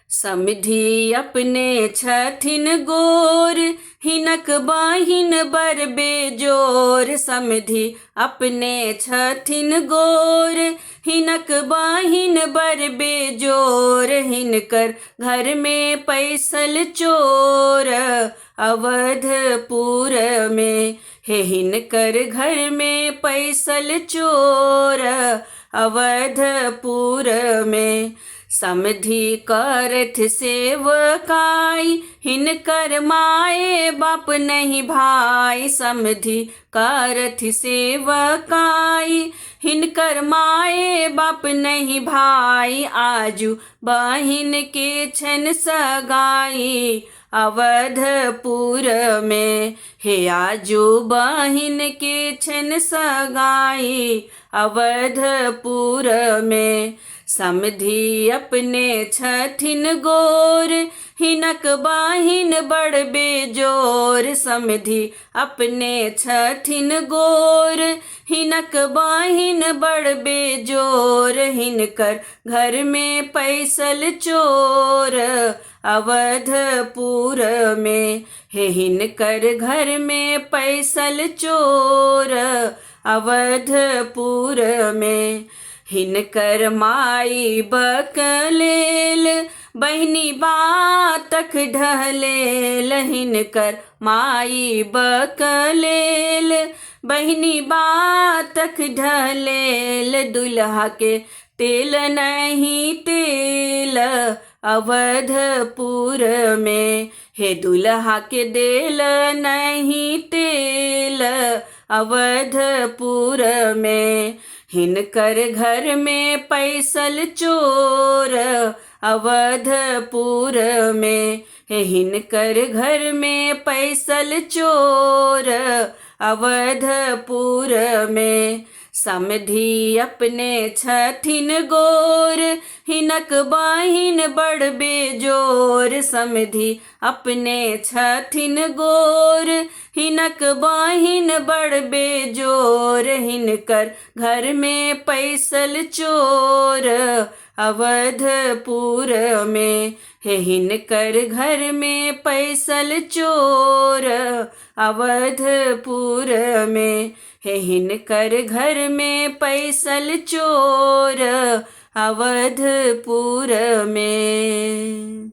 समधी अपने छथिन गोर, हिनक बाहिन बर बेजोर। समधी अपने छथिन गोर, हिनक बाहिन बर बेजोर। हिनकर घर में पैसल चोर, अवधपुर में हे हिनकर घर में पैसल चोर, अवधपुर में। समधी करथ सेवकाई, हिनकर माए बाप नहीं भाई। समधी करथ सेवकाई, हिनकर माए बाप नहीं भाई। आजू बहिन के छन सगाई, अवधपुर में हे आजू बहिन के छन सगाई, अवधपुर में। समधी अपने छथिन गोर, हिनक बाहिन बड़ बेजोर। समधी अपने छथिन गोर, हिनक बाहिन बड़ बेजोर। हिनकर घर में पैसल चोर, अवधपुर में हे हिनकर घर में पैसल चोर, अवधपुर में। हिनकर माई बकलेल, बहिनी बातक ढलेल। हिनकर माई बकलेल, बहिनी बातक ढलेल। दुल्हा के तेल नहीं तेल, अवधपुर में हे दुल्हा के देल नहीं तेल, अवधपुर में। हिनकर घर में पैसल चोर, अवधपुर में हे हिनकर घर में पैसल चोर, अवधपुर में। समधी अपने छथिन गोर, हिनक बाहिन बड़ बेजोर। समधी अपने छथिन गोर, हिनक बाहिन बड़ बेजोर। हिनकर घर में पैसल चोर, अवधपुर में हे हिनकर घर में पैसल चोर, अवधपुर में हे हिनकर घर में पैसल चोर, अवधपुर में।